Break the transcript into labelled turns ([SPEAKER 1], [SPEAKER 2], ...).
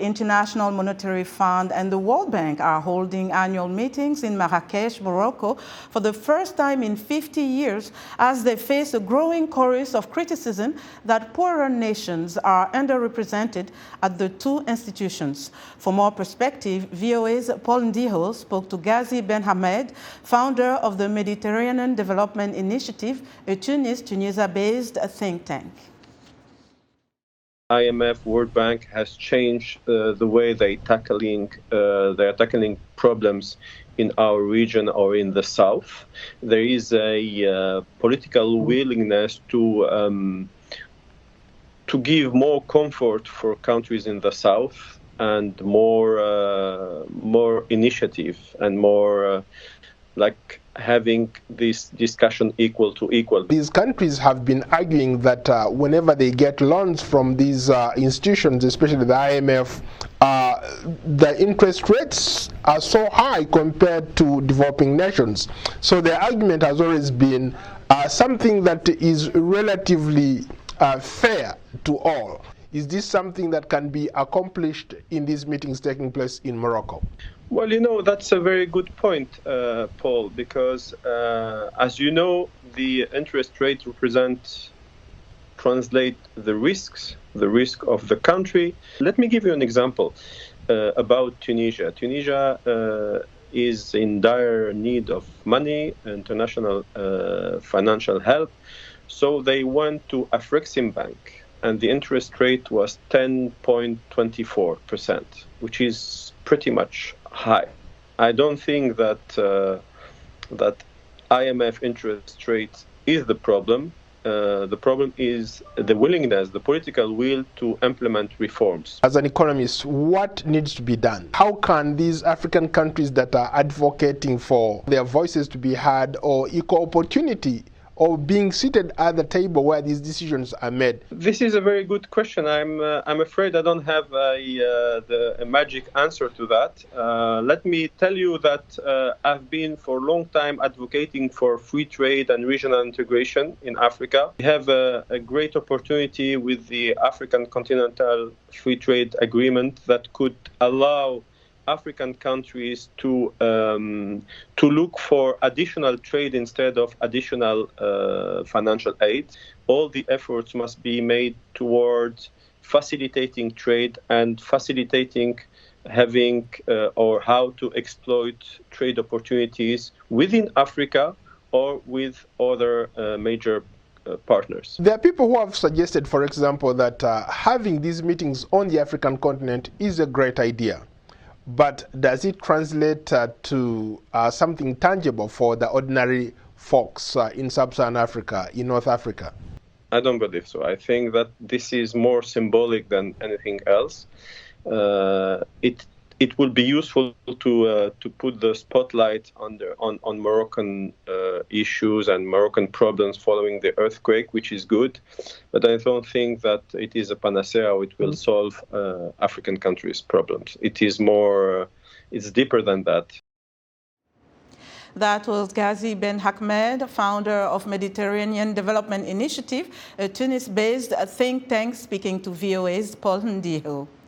[SPEAKER 1] International Monetary Fund and the World Bank are holding annual meetings in Marrakesh, Morocco, for the first time in 50 years as they face a growing chorus of criticism that poorer nations are underrepresented at the two institutions. For more perspective, VOA's Paul Ndiho spoke to Ghazi Ben Ahmed, founder of the Mediterranean Development Initiative, a Tunis-based think tank.
[SPEAKER 2] IMF, World Bank has changed the way they are tackling problems in our region or in the south. There is a political willingness to give more comfort for countries in the south and more initiative and more like having this discussion equal to equal.
[SPEAKER 3] These countries have been arguing that whenever they get loans from these institutions, especially the IMF, the interest rates are so high compared to developing nations. So the argument has always been something that is relatively fair to all. Is this something that can be accomplished in these meetings taking place in Morocco?
[SPEAKER 2] Well, you know, that's a very good point, Paul, because as you know, the interest rate translate the risk of the country. Let me give you an example about Tunisia. Tunisia is in dire need of money, international financial help. So they went to Afrexim Bank, and the interest rate was 10.24%, which is pretty much high. I don't think that that IMF interest rate is the problem. The problem is the willingness, the political will to implement reforms.
[SPEAKER 3] As an economist, what needs to be done? How can these African countries that are advocating for their voices to be heard or equal opportunity or being seated at the table where these decisions are made?
[SPEAKER 2] This is a very good question. I'm afraid I don't have a magic answer to that. Let me tell you that I've been for a long time advocating for free trade and regional integration in Africa. We have a great opportunity with the African Continental Free Trade Agreement that could allow African countries to look for additional trade instead of additional financial aid. All the efforts must be made towards facilitating trade and facilitating having or how to exploit trade opportunities within Africa or with other major partners.
[SPEAKER 3] There are people who have suggested, for example, that having these meetings on the African continent is a great idea. But does it translate to something tangible for the ordinary folks in sub-Saharan Africa, in North Africa?
[SPEAKER 2] I don't believe so. I think that this is more symbolic than anything else. It will be useful to put the spotlight on Moroccan issues and Moroccan problems following the earthquake, which is good. But I don't think that it is a panacea. It will solve African countries' problems. It is more, it's deeper than that.
[SPEAKER 1] That was Ghazi Ben Ahmed, founder of Mediterranean Development Initiative, a Tunis-based think tank, speaking to VOA's Paul Ndiho.